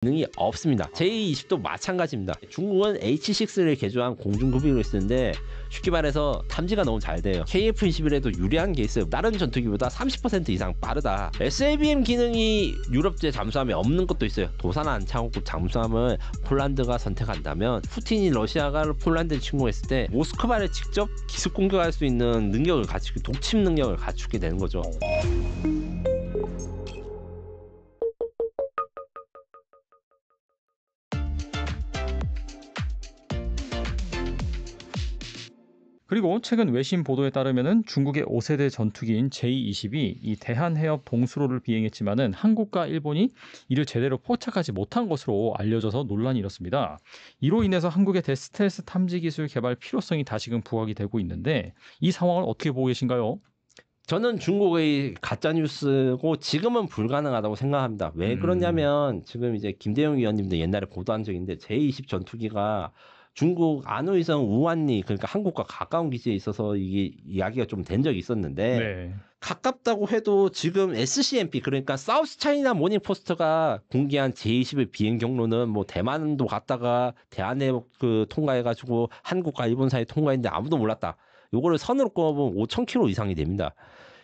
기능이 없습니다. J20도 마찬가지입니다. 중국은 H6를 개조한 공중급유를 쓰는데 쉽게 말해서 탐지가 너무 잘 돼요. KF-21에도 유리한 게 있어요. 다른 전투기보다 30% 이상 빠르다. SABM 기능이 유럽제 잠수함에 없는 것도 있어요. 도산한 창호급 잠수함을 폴란드가 선택한다면 푸틴이 러시아가 폴란드에 침공했을 때 모스크바를 직접 기습 공격할 수 있는 능력을 갖추게, 독침 능력을 갖추게 되는 거죠. 그리고 최근 외신 보도에 따르면은 중국의 5세대 전투기인 J-20이 이 대한해협 봉수로를 비행했지만은 한국과 일본이 이를 제대로 포착하지 못한 것으로 알려져서 논란이 일었습니다. 이로 인해서 한국의 대스텔스 탐지 기술 개발 필요성이 다시금 부각이 되고 있는데 이 상황을 어떻게 보고 계신가요? 저는 중국의 가짜뉴스고 지금은 불가능하다고 생각합니다. 왜 그러냐면 지금 이제 김대영 위원님도 옛날에 보도한 적이 있는데 J-20 전투기가 중국 안우이성 우완리 그러니까 한국과 가까운 기지에 있어서 이게 이야기가 좀 된 적이 있었는데 네. 가깝다고 해도 지금 SCMP 그러니까 사우스 차이나 모닝 포스트가 공개한 J-20의 비행 경로는 뭐 대만도 갔다가 대한해협 그 통과해가지고 한국과 일본 사이 통과했는데 아무도 몰랐다. 요거를 선으로 꼽으면 5,000km 이상이 됩니다.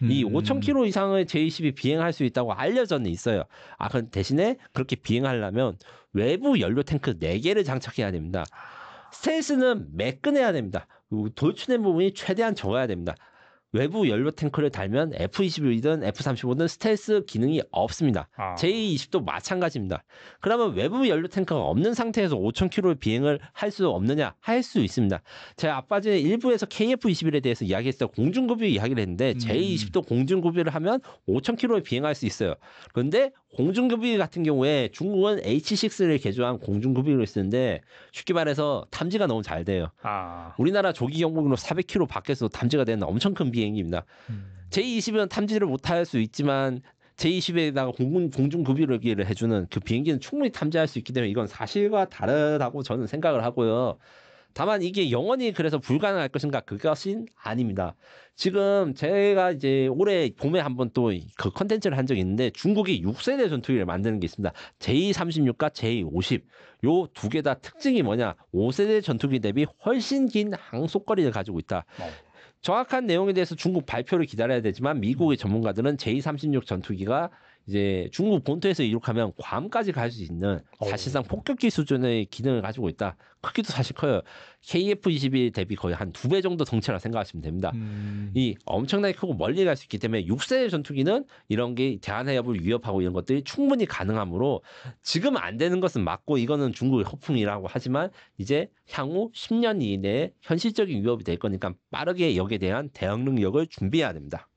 이 5,000km 이상을 J-20이 비행할 수 있다고 알려져는 있어요. 아, 그 대신에 그렇게 비행하려면 외부 연료 탱크 4개를 장착해야 됩니다. 스텔스는 매끈해야 됩니다. 돌출된 부분이 최대한 적어야 됩니다. 외부 연료 탱크를 달면 F-21이든 F-35든 스텔스 기능이 없습니다. J-20도 마찬가지입니다. 그러면 외부 연료 탱크가 없는 상태에서 5,000km 비행을 할 수 없느냐? 할 수 있습니다. 제가 아까 전에 일부에서 KF-21에 대해서 이야기했어요. 공중급유 이야기를 했는데 J-20도 공중급유를 하면 5,000km를 비행할 수 있어요. 그런데 공중급유 같은 경우에 중국은 H6를 개조한 공중급유를 쓰는데 쉽게 말해서 탐지가 너무 잘 돼요. 우리나라 조기 경보기로 400km 밖에서 탐지가 되는 엄청 큰 비행기입니다. J-20은 탐지를 못할 수 있지만 J-20에다가 공중급유를 해주는 그 비행기는 충분히 탐지할 수 있기 때문에 이건 사실과 다르다고 저는 생각을 하고요. 다만 이게 영원히 그래서 불가능할 것인가 그것은 아닙니다. 지금 제가 이제 올해 봄에 한번 또 그 컨텐츠를 한 적이 있는데 중국이 6세대 전투기를 만드는 게 있습니다. J-36과 J-50 요 두 개 다 특징이 뭐냐 5세대 전투기 대비 훨씬 긴 항속거리를 가지고 있다. 정확한 내용에 대해서 중국 발표를 기다려야 되지만 미국의 전문가들은 J-36 전투기가 이제 중국 본토에서 이륙하면 괌까지 갈 수 있는 사실상 폭격기 수준의 기능을 가지고 있다. 크기도 사실 커요. KF-21 대비 거의 한 2배 정도 덩치라 생각하시면 됩니다. 이 엄청나게 크고 멀리 갈 수 있기 때문에 6세대 전투기는 이런 게 대한해협을 위협하고 이런 것들이 충분히 가능하므로 지금 안 되는 것은 맞고 이거는 중국의 허풍이라고 하지만 이제 향후 10년 이내에 현실적인 위협이 될 거니까 빠르게 여기에 대한 대응 능력을 준비해야 됩니다.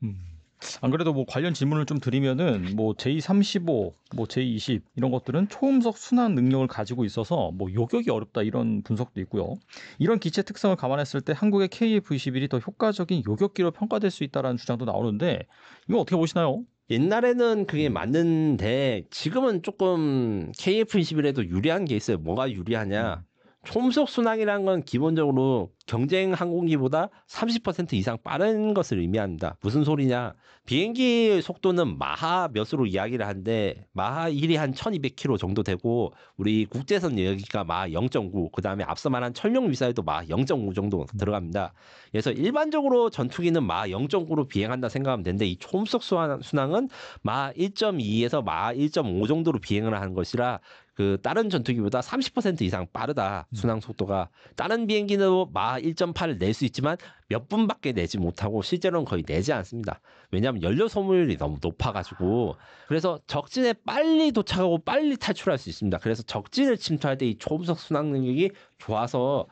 안 그래도 뭐 관련 질문을 좀 드리면은 뭐 J-35, 뭐 J-20 이런 것들은 초음속 순환 능력을 가지고 있어서 뭐 요격이 어렵다 이런 분석도 있고요. 이런 기체 특성을 감안했을 때 한국의 KF-21이 더 효과적인 요격기로 평가될 수 있다라는 주장도 나오는데 이거 어떻게 보시나요? 옛날에는 그게 맞는데 지금은 조금 KF-21에도 유리한 게 있어요. 뭐가 유리하냐? 초음속 순항이라는 건 기본적으로 경쟁 항공기보다 30% 이상 빠른 것을 의미합니다. 무슨 소리냐? 비행기 속도는 마하 몇으로 이야기를 하는데 마하 1이 한 1200km 정도 되고 우리 국제선 여기가 마하 0.9 그다음에 앞서 말한 철룡 미사일도 마하 0.5 정도 들어갑니다. 그래서 일반적으로 전투기는 마하 0.9로 비행한다 생각하면 되는데 이 초음속 순항은 마하 1.2에서 마하 1.5 정도로 비행을 하는 것이라 그 다른 전투기보다 30% 이상 빠르다. 순항 속도가. 다른 비행기는 마하 1.8을 낼 수 있지만 몇 분밖에 내지 못하고 실제로는 거의 내지 않습니다. 왜냐하면 연료 소모율이 너무 높아가지고 그래서 적진에 빨리 도착하고 빨리 탈출할 수 있습니다. 그래서 적진을 침투할 때 이 초음속 순항 능력이 좋아서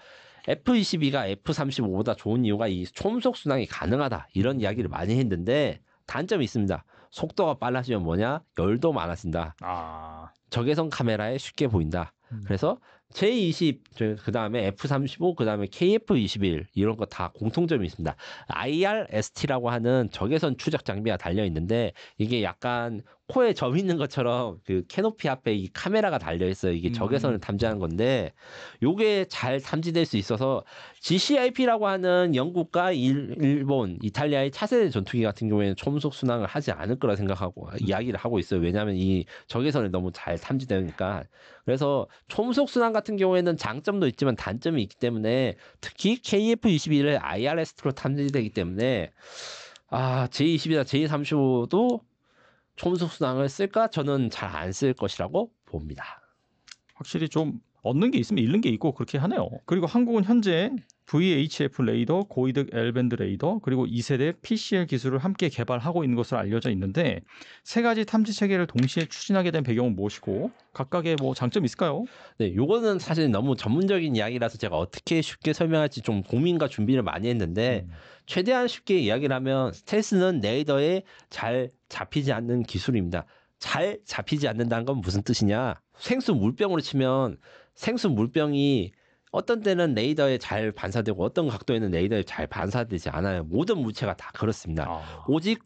F-22가 F-35보다 좋은 이유가 이 초음속 순항이 가능하다. 이런 이야기를 많이 했는데 단점이 있습니다. 속도가 빨라지면 뭐냐? 열도 많아진다. 적외선 카메라에 쉽게 보인다. 그래서 J20, 그 다음에 F-35, 그 다음에 KF-21 이런 거 다 공통점이 있습니다. IRST라고 하는 적외선 추적 장비가 달려 있는데 이게 약간 코에 점 있는 것처럼 그 캐노피 앞에 이 카메라가 달려 있어요. 이게 적외선을 탐지하는 건데 요게 잘 탐지될 수 있어서 GCIP라고 하는 영국과 일본, 이탈리아의 차세대 전투기 같은 경우에는 초음속 순항을 하지 않을 거라 생각하고 이야기를 하고 있어요. 왜냐하면 이 적외선을 너무 잘 탐지되니까. 그래서 초음속 순항 같은 경우에는 장점도 있지만 단점이 있기 때문에 특히 KF-21을 IRST로 탐지되기 때문에 J20이나 J35도 초음속 순항을 쓸까? 저는 잘 안 쓸 것이라고 봅니다. 확실히 좀 얻는 게 있으면 잃는 게 있고 그렇게 하네요. 그리고 한국은 현재 VHF 레이더, 고이득 L밴드 레이더, 그리고 2세대 PCL 기술을 함께 개발하고 있는 것으로 알려져 있는데 세 가지 탐지 체계를 동시에 추진하게 된 배경은 무엇이고 각각의 뭐 장점이 있을까요? 네, 요거는 사실 너무 전문적인 이야기라서 제가 어떻게 쉽게 설명할지 좀 고민과 준비를 많이 했는데 최대한 쉽게 이야기를 하면 스텔스는 레이더에 잘 잡히지 않는 기술입니다. 잘 잡히지 않는다는 건 무슨 뜻이냐? 생수 물병으로 치면 생수 물병이 어떤 때는 레이더에 잘 반사되고 어떤 각도에는 레이더에 잘 반사되지 않아요. 모든 물체가 다 그렇습니다. 오직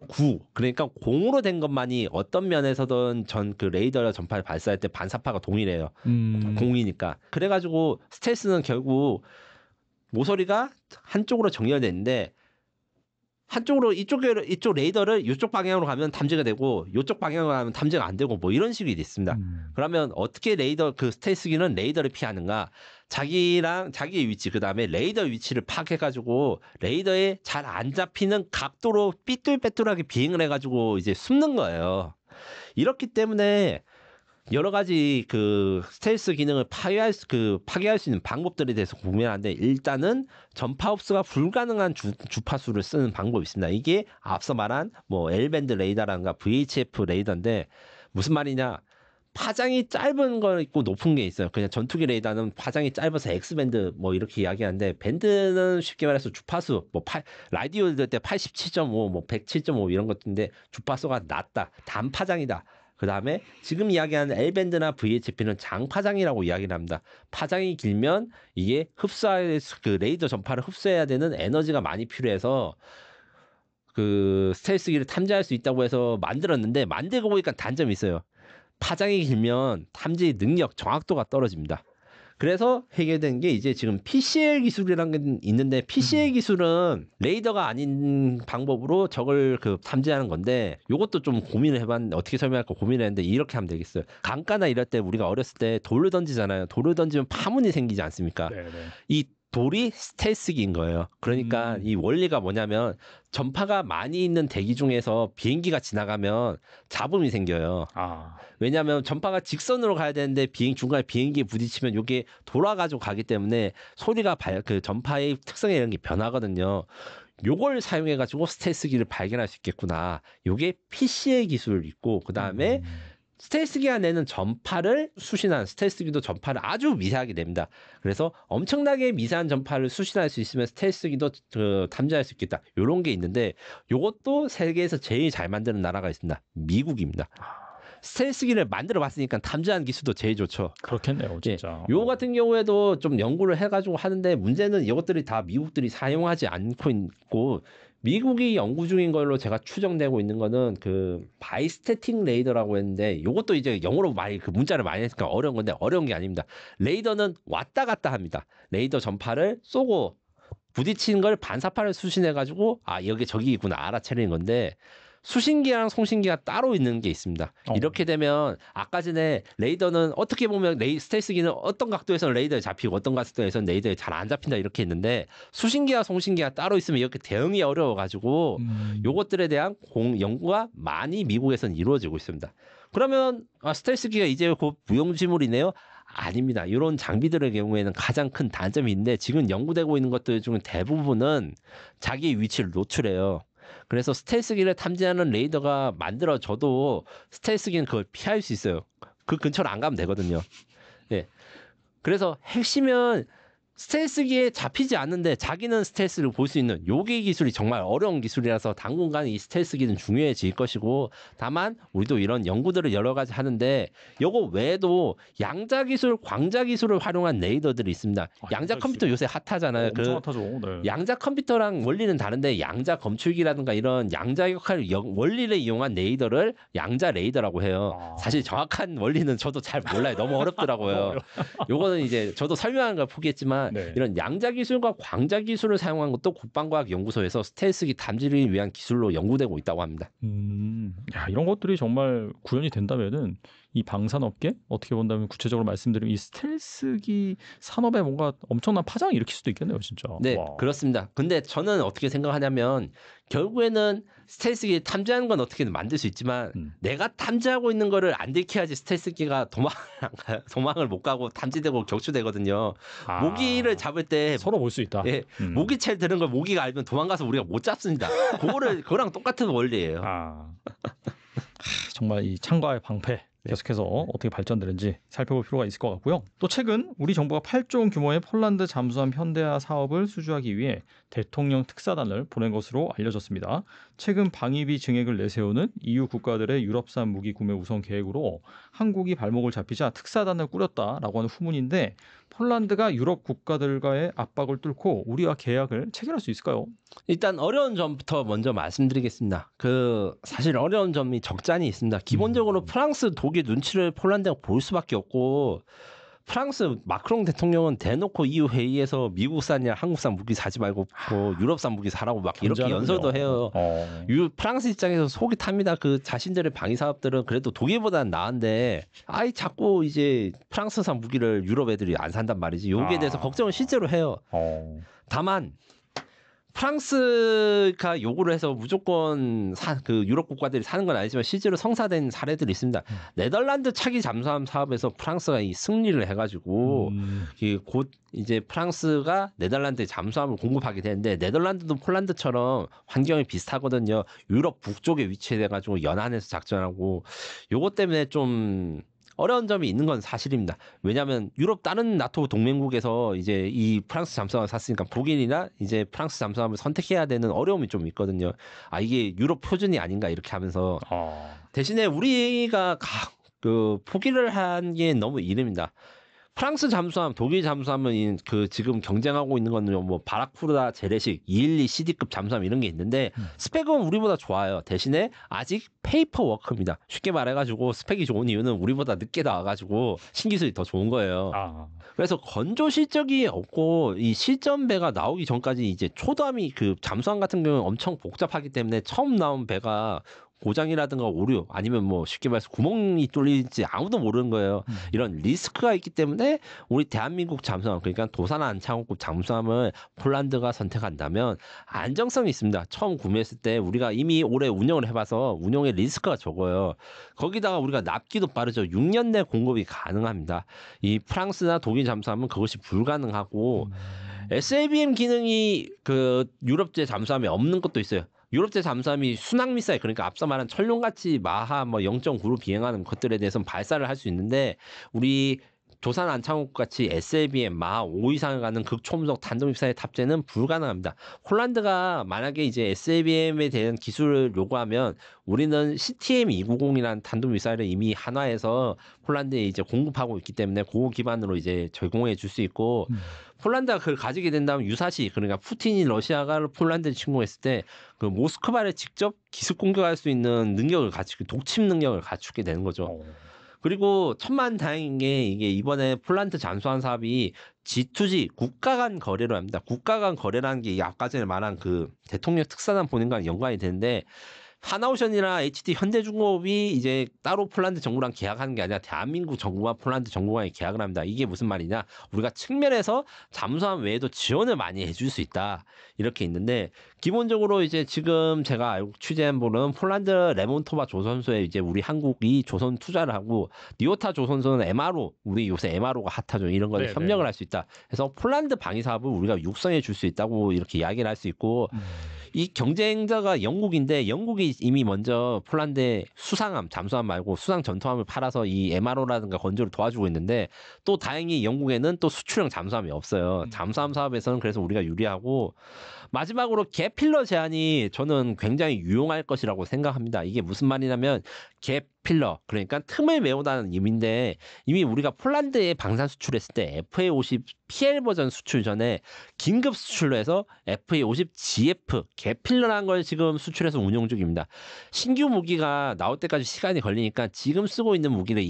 그러니까 공으로 된 것만이 어떤 면에서든 전 그 레이더나 전파를 발사할 때 반사파가 동일해요. 공이니까. 그래가지고 스텔스는 결국 모서리가 한쪽으로 정렬되는데 한쪽으로 이쪽 레이더를 이쪽 방향으로 가면 탐지가 되고 이쪽 방향으로 가면 탐지가 안 되고 뭐 이런 식이 있습니다. 그러면 어떻게 그 스텔스기는 레이더를 피하는가? 자기의 위치 그다음에 레이더 위치를 파악해가지고 레이더에 잘 안 잡히는 각도로 삐뚤빼뚤하게 비행을 해가지고 이제 숨는 거예요. 이렇기 때문에 여러 가지 그 스텔스 기능을 파괴할 수 있는 방법들에 대해서 고민하는데 일단은 전파 흡수가 불가능한 주파수를 쓰는 방법이 있습니다. 이게 앞서 말한 뭐 L밴드 레이더라든가 VHF 레이더인데 무슨 말이냐? 파장이 짧은 거 있고 높은 게 있어요. 그냥 전투기 레이더는 파장이 짧아서 X밴드 뭐 이렇게 이야기하는데 밴드는 쉽게 말해서 주파수 뭐 라디오 들을 때 87.5, 뭐 107.5 이런 것인데 주파수가 낮다, 단파장이다. 그 다음에 지금 이야기하는 L밴드나 VHP는 장파장이라고 이야기를 합니다. 파장이 길면 이게 그 레이더 전파를 흡수해야 되는 에너지가 많이 필요해서 그 스텔스기를 탐지할 수 있다고 해서 만들었는데 만들고 보니까 단점이 있어요. 파장이 길면 탐지 능력, 정확도가 떨어집니다. 그래서 해결된 게 이제 지금 PCL 기술이라는 게 있는데 PCL 기술은 레이더가 아닌 방법으로 적을 탐지하는 건데 이것도 좀 고민을 해봤는데 어떻게 설명할까 고민을 했는데 이렇게 하면 되겠어요. 강가나 이럴 때 우리가 어렸을 때 돌을 던지잖아요. 돌을 던지면 파문이 생기지 않습니까? 네네. 이 돌이 스텔스기인 거예요. 그러니까 이 원리가 뭐냐면 전파가 많이 있는 대기 중에서 비행기가 지나가면 잡음이 생겨요. 왜냐하면 전파가 직선으로 가야 되는데 중간에 비행기에 부딪히면 이게 돌아가지고 가기 때문에 소리가 그 전파의 특성에 이런 게 변하거든요. 요걸 사용해가지고 스텔스기를 발견할 수 있겠구나. 요게 PCA 기술 있고 그 다음에 스텔스기가 내는 전파를 수신한 스텔스기도 전파를 아주 미세하게 냅니다. 그래서 엄청나게 미세한 전파를 수신할 수 있으면 스텔스기도 탐지할 수 있겠다. 요런 게 있는데 요것도 세계에서 제일 잘 만드는 나라가 있습니다. 미국입니다. 스텔스기를 만들어 봤으니까 탐지하는 기술도 제일 좋죠. 그렇겠네요, 진짜. 요 같은 경우에도 좀 연구를 해가지고 하는데 문제는 이것들이 다 미국들이 사용하지 않고 있고 미국이 연구 중인 걸로 제가 추정되고 있는 거는 그 바이스태틱 레이더라고 했는데 요것도 이제 영어로 많이 그 문자를 많이 했으니까 어려운 건데 어려운 게 아닙니다. 레이더는 왔다 갔다 합니다. 레이더 전파를 쏘고 부딪히는 걸 반사파를 수신해가지고 여기 저기 있구나 알아차리는 건데 수신기랑 송신기가 따로 있는 게 있습니다. 이렇게 되면 아까 전에 레이더는 어떻게 보면 스텔스기는 어떤 각도에서는 레이더에 잡히고 어떤 각도에서는 레이더에 잘 안 잡힌다 이렇게 있는데 수신기와 송신기가 따로 있으면 이렇게 대응이 어려워가지고 요것들에 대한 연구가 많이 미국에서는 이루어지고 있습니다. 그러면 스텔스기가 이제 곧 무용지물이네요? 아닙니다. 이런 장비들의 경우에는 가장 큰 단점이 있는데 지금 연구되고 있는 것들 중 대부분은 자기 위치를 노출해요. 그래서 스텔스기를 탐지하는 레이더가 만들어져도 스텔스기는 그걸 피할 수 있어요. 그 근처로 안 가면 되거든요. 예. 그래서 핵심은 스텔스기에 잡히지 않는데 자기는 스텔스를 볼 수 있는 요기 기술이 정말 어려운 기술이라서 당분간 이 스텔스기는 중요해질 것이고, 다만 우리도 이런 연구들을 여러 가지 하는데 요거 외에도 양자 기술, 광자 기술을 활용한 레이더들이 있습니다. 양자 컴퓨터 요새 핫하잖아요. 엄청 핫하죠. 네. 양자 컴퓨터랑 원리는 다른데 양자 검출기라든가 이런 양자 역할 원리를 이용한 레이더를 양자 레이더라고 해요. 사실 정확한 원리는 저도 잘 몰라요. 너무 어렵더라고요. 요거는 이제 저도 설명하는 걸 포기했지만 네. 이런 양자 기술과 광자 기술을 사용한 것도 국방과학연구소에서 스텔스기 탐지를 위한 기술로 연구되고 있다고 합니다. 야, 이런 것들이 정말 구현이 된다면은 이 방산업계 어떻게 본다면 구체적으로 말씀드리면 이 스텔스기 산업에 뭔가 엄청난 파장을 일으킬 수도 있겠네요, 진짜. 네, 와. 그렇습니다. 근데 저는 어떻게 생각하냐면 결국에는 스텔스기 탐지하는 건 어떻게든 만들 수 있지만 내가 탐지하고 있는 거를 안 들켜야지 스텔스기가 도망을 못 가고 탐지되고 격추되거든요. 모기를 잡을 때 서로 볼 수 있다. 예, 모기채 드는 걸 모기가 알면 도망가서 우리가 못 잡습니다. 그거랑 똑같은 원리예요. 정말 이 창과의 방패 계속해서 어떻게 발전되는지 살펴볼 필요가 있을 것 같고요. 또 최근 우리 정부가 8조 규모의 폴란드 잠수함 현대화 사업을 수주하기 위해 대통령 특사단을 보낸 것으로 알려졌습니다. 최근 방위비 증액을 내세우는 EU 국가들의 유럽산 무기 구매 우선 계획으로 한국이 발목을 잡히자 특사단을 꾸렸다라고 하는 후문인데, 폴란드가 유럽 국가들과의 압박을 뚫고 우리와 계약을 체결할 수 있을까요? 일단 어려운 점부터 먼저 말씀드리겠습니다. 사실 어려운 점이 적잖이 있습니다. 기본적으로 프랑스, 독일 눈치를 폴란드가 볼 수밖에 없고, 프랑스 마크롱 대통령은 대놓고 EU 회의에서 미국산이나 한국산 무기 사지 말고 유럽산 무기 사라고 막 이렇게 연설도 해요. 프랑스 입장에서 속이 탑니다. 자신들의 방위 사업들은 그래도 독일보다는 나은데 자꾸 이제 프랑스산 무기를 유럽 애들이 안 산단 말이지. 여기에 대해서 걱정을 실제로 해요. 다만 프랑스가 요구를 해서 무조건 유럽 국가들이 사는 건 아니지만 실제로 성사된 사례들이 있습니다. 네덜란드 차기 잠수함 사업에서 프랑스가 이 승리를 해가지고 곧 이제 프랑스가 네덜란드에 잠수함을 공급하게 되는데, 네덜란드도 폴란드처럼 환경이 비슷하거든요. 유럽 북쪽에 위치해가지고 연안에서 작전하고, 요것 때문에 좀 어려운 점이 있는 건 사실입니다. 왜냐하면 유럽 다른 나토 동맹국에서 이제 이 프랑스 잠수함을 샀으니까 독일이나 이제 프랑스 잠수함을 선택해야 되는 어려움이 좀 있거든요. 이게 유럽 표준이 아닌가 이렇게 하면서 대신에 우리가 포기를 한 게 너무 이릅니다. 프랑스 잠수함, 독일 잠수함은 지금 경쟁하고 있는 거는 뭐 바라쿠르다, 재래식, 212 CD급 잠수함 이런 게 있는데 스펙은 우리보다 좋아요. 대신에 아직 페이퍼 워크입니다. 쉽게 말해가지고 스펙이 좋은 이유는 우리보다 늦게 나와가지고 신기술이 더 좋은 거예요. 그래서 건조 실적이 없고 이 실전배가 나오기 전까지 이제 초도함이 잠수함 같은 경우는 엄청 복잡하기 때문에 처음 나온 배가 고장이라든가 오류 아니면 뭐 쉽게 말해서 구멍이 뚫릴지 아무도 모르는 거예요. 이런 리스크가 있기 때문에 우리 대한민국 잠수함, 그러니까 도산 안창호급 잠수함을 폴란드가 선택한다면 안정성이 있습니다. 처음 구매했을 때 우리가 이미 오래 운영을 해봐서 운영의 리스크가 적어요. 거기다가 우리가 납기도 빠르죠. 6년 내 공급이 가능합니다. 이 프랑스나 독일 잠수함은 그것이 불가능하고 SABM 기능이 유럽제 잠수함에 없는 것도 있어요. 유럽제 잠수함이 순항 미사일, 그러니까 앞서 말한 천룡같이 마하 0.9로 비행하는 것들에 대해서는 발사를 할 수 있는데, 우리 조산 안창호급 같이 SLBM 마하 5 이상을 가는 극초음속 탄도미사일 탑재는 불가능합니다. 폴란드가 만약에 이제 SLBM에 대한 기술을 요구하면 우리는 CTM-290이라는 탄도미사일을 이미 한화해서 폴란드에 이제 공급하고 있기 때문에 그거 기반으로 이제 제공해 줄 수 있고, 폴란드가 그걸 가지게 된다면 유사시, 그러니까 푸틴이 러시아가 폴란드를 침공했을 때 모스크바를 직접 기습 공격할 수 있는 능력을 갖추고 독침 능력을 갖추게 되는 거죠. 그리고 천만다행인 게 이게 이번에 폴란드 잠수함 사업이 G2G 국가 간 거래로 합니다. 국가 간 거래라는 게 아까 전에 말한 대통령 특사단 보낸 거랑 연관이 되는데, 하나오션이나 HD 현대중공업이 이제 따로 폴란드 정부랑 계약하는 게 아니라 대한민국 정부와 폴란드 정부가 계약을 합니다. 이게 무슨 말이냐? 우리가 측면에서 잠수함 외에도 지원을 많이 해줄 수 있다. 이렇게 있는데, 기본적으로 이제 지금 제가 취재한 바로는 폴란드 레몬토바 조선소에 이제 우리 한국이 조선 투자를 하고, 니오타 조선소는 MRO, 우리 요새 MRO가 핫하죠. 이런 거에 협력을 할 수 있다. 그래서 폴란드 방위 사업을 우리가 육성해 줄 수 있다고 이렇게 이야기를 할 수 있고, 이 경쟁자가 영국인데 영국이 미국이 이미 먼저 폴란드에 수상함, 잠수함 말고 수상 전투함을 팔아서 이 MRO라든가 건조를 도와주고 있는데 또 다행히 영국에는 또 수출형 잠수함이 없어요. 잠수함 사업에서는 그래서 우리가 유리하고 마지막으로 갭필러 제한이 저는 굉장히 유용할 것이라고 생각합니다. 이게 무슨 말이냐면 갭필러 그러니까 틈을 메우다는 의미인데 이미 우리가 폴란드에 방산 수출했을 때 FA50 PL 버전 수출 전에 긴급 수출로 해서 FA50 GF 갭필러라는 걸 지금 수출해서 운용 중입니다. 신규 무기가 나올 때까지 시간이 걸리니까 지금 쓰고 있는 무기를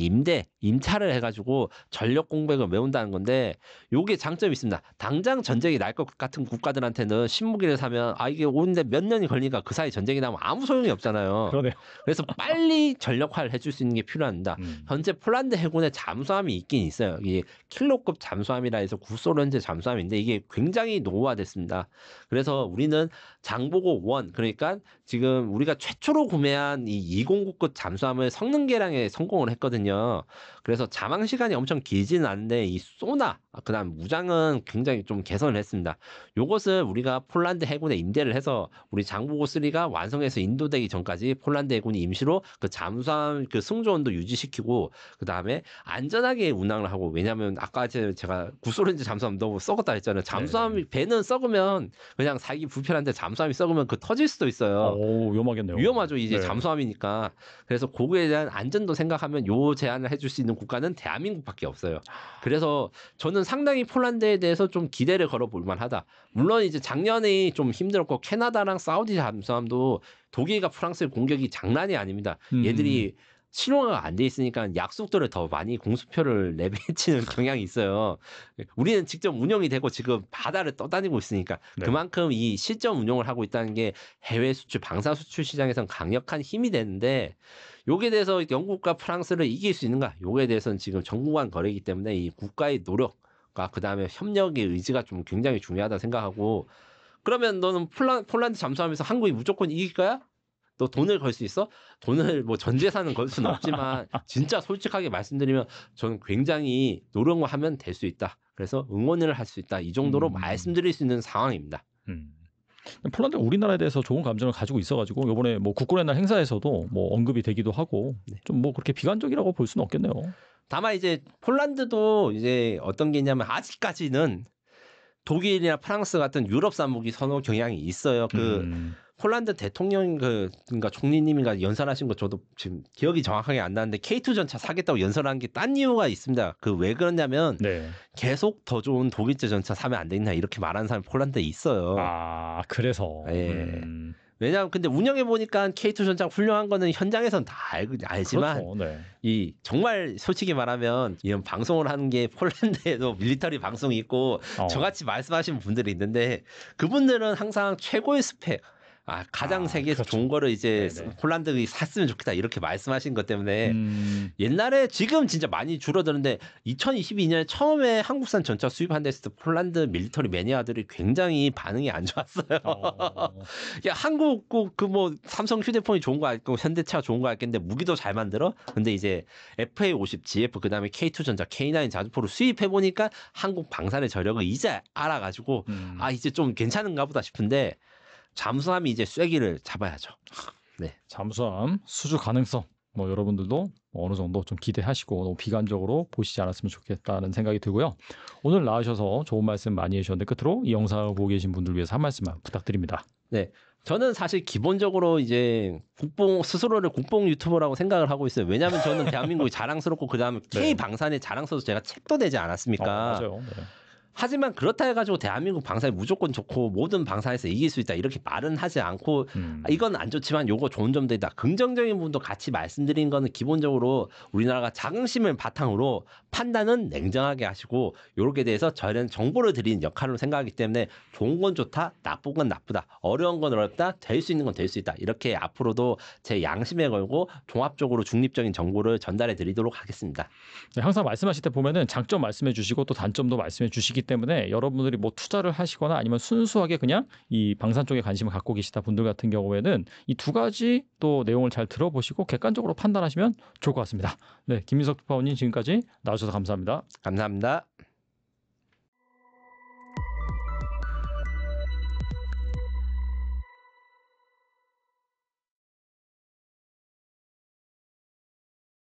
임차를 해가지고 전력 공백을 메운다는 건데 요게 장점이 있습니다. 당장 전쟁이 날 것 같은 국가들한테는 신무기를 사면 이게 오는데 몇 년이 걸리니까 그 사이 전쟁이 나면 아무 소용이 없잖아요. 그러네요. 그래서 빨리 전력화를 해줄 수 있는 게 필요합니다. 현재 폴란드 해군에 잠수함이 있긴 있어요. 이게 킬로급 잠수함이라 해서 구소련제 잠수함인데 이게 굉장히 노후화됐습니다. 그래서 우리는 장보고 1 그러니까 지금 우리가 최초로 구매한 이 209급 잠수함을 성능 개량에 성공을 했거든요. 그래서 잠항 시간이 엄청 길지는 않은데 이 소나 그다음 무장은 굉장히 좀 개선을 했습니다. 요것을 우리가 폴란드 해군에 임대를 해서 우리 장보고 3가 완성해서 인도되기 전까지 폴란드 해군이 임시로 그 잠수함 그 승조원도 유지시키고 그다음에 안전하게 운항을 하고 왜냐하면 아까 제가 구소련제 잠수함 너무 썩었다 했잖아요. 잠수함이 배는 썩으면 그냥 살기 불편한데 잠수함이 썩으면 그 터질 수도 있어요. 오, 위험하겠네요. 위험하죠. 이제 네. 잠수함이니까. 그래서 그거에 대한 안전도 생각하면 요 제안을 해줄 수 있는 국가는 대한민국밖에 없어요. 그래서 저는 상당히 폴란드에 대해서 좀 기대를 걸어볼 만하다. 물론 이제 작년에 좀 힘들었고 캐나다랑 사우디 잠수함도 독일과 프랑스의 공격이 장난이 아닙니다. 얘들이 실용화가 안 돼 있으니까 약속들을 더 많이 공수표를 내비치는 경향이 있어요. 우리는 직접 운영이 되고 지금 바다를 떠다니고 있으니까 네. 그만큼 이 실전 운용을 하고 있다는 게 해외 수출, 방산 수출 시장에선 강력한 힘이 되는데 요게 대해서 영국과 프랑스를 이길 수 있는가? 요게 대해서는 지금 정부간 거래이기 때문에 이 국가의 노력과 그다음에 협력의 의지가 좀 굉장히 중요하다 생각하고 그러면 너는 폴란드 잠수함에서 한국이 무조건 이길 거야? 너 돈을 걸 수 있어? 돈을 뭐 전 재산은 걸 수는 없지만 진짜 솔직하게 말씀드리면 저는 굉장히 노력을 하면 될 수 있다. 그래서 응원을 할 수 있다. 이 정도로 말씀드릴 수 있는 상황입니다. 폴란드가 우리나라에 대해서 좋은 감정을 가지고 있어가지고 이번에 뭐 국군의 날 행사에서도 뭐 언급이 되기도 하고 좀 뭐 그렇게 비관적이라고 볼 수는 없겠네요. 다만 이제 폴란드도 이제 어떤 게 있냐면 아직까지는 독일이나 프랑스 같은 유럽산 무기 선호 경향이 있어요. 폴란드 대통령 그러니까 총리님인가 연설하신 거 저도 지금 기억이 정확하게 안 나는데 K2 전차 사겠다고 연설한 게 딴 이유가 있습니다. 그 왜 그러냐면 계속 더 좋은 독일제 전차 사면 안 되냐 이렇게 말하는 사람이 폴란드에 있어요. 아 그래서. 예. 왜냐하면 근데 운영해 보니까 K2 전차 훌륭한 거는 현장에서는 다 알지만 그렇죠. 이 정말 솔직히 말하면 이런 방송을 하는 게 폴란드에도 밀리터리 방송이 있고 저같이 말씀하시는 분들이 있는데 그분들은 항상 최고의 스펙 가장 세계에서 그렇죠. 좋은 거를 이제 폴란드가 샀으면 좋겠다 이렇게 말씀하신 것 때문에 옛날에 지금 진짜 많이 줄어드는데 2022년에 처음에 한국산 전차 수입한 데서 폴란드 밀리터리 매니아들이 굉장히 반응이 안 좋았어요. 야 한국 그 뭐 삼성 휴대폰이 좋은 거 알고 현대차가 좋은 거 알겠는데 무기도 잘 만들어? 근데 이제 FA50 GF 그다음에 K2 전차 K9 자주포를 수입해 보니까 한국 방산의 저력을 이제 알아가지고 이제 좀 괜찮은가 보다 싶은데 잠수함이 이제 쐐기를 잡아야죠. 네. 잠수함 수주 가능성 뭐 여러분들도 어느 정도 좀 기대하시고 너무 비관적으로 보시지 않았으면 좋겠다는 생각이 들고요. 오늘 나와주셔서 좋은 말씀 많이 해주셨는데 끝으로 이 영상을 보고 계신 분들 위해서 한 말씀만 부탁드립니다. 네. 저는 사실 기본적으로 이제 스스로를 국뽕 유튜버라고 생각을 하고 있어요. 왜냐하면 저는 대한민국이 자랑스럽고 그다음에 K 방산의 자랑서도 제가 책도 내지 않았습니까? 맞아요. 하지만 그렇다 해가지고 대한민국 방산이 무조건 좋고 모든 방산에서 이길 수 있다 이렇게 말은 하지 않고 이건 안 좋지만 요거 좋은 점도 있다. 긍정적인 부분도 같이 말씀드린 거는 기본적으로 우리나라가 자긍심을 바탕으로 판단은 냉정하게 하시고 요렇게 대해서 저희는 정보를 드리는 역할로 생각하기 때문에 좋은 건 좋다, 나쁜 건 나쁘다, 어려운 건 어렵다, 될 수 있는 건 될 수 있다. 이렇게 앞으로도 제 양심에 걸고 종합적으로 중립적인 정보를 전달해 드리도록 하겠습니다. 네, 항상 말씀하실 때 보면은 장점 말씀해 주시고 또 단점도 말씀해 주시기 때문에 여러분들이 뭐 투자를 하시거나 아니면 순수하게 그냥 이 방산 쪽에 관심을 갖고 계시다 분들 같은 경우에는 이 두 가지 또 내용을 잘 들어보시고 객관적으로 판단하시면 좋을 것 같습니다. 네, 김민석 특파원님 지금까지 나와주셔서 감사합니다. 감사합니다.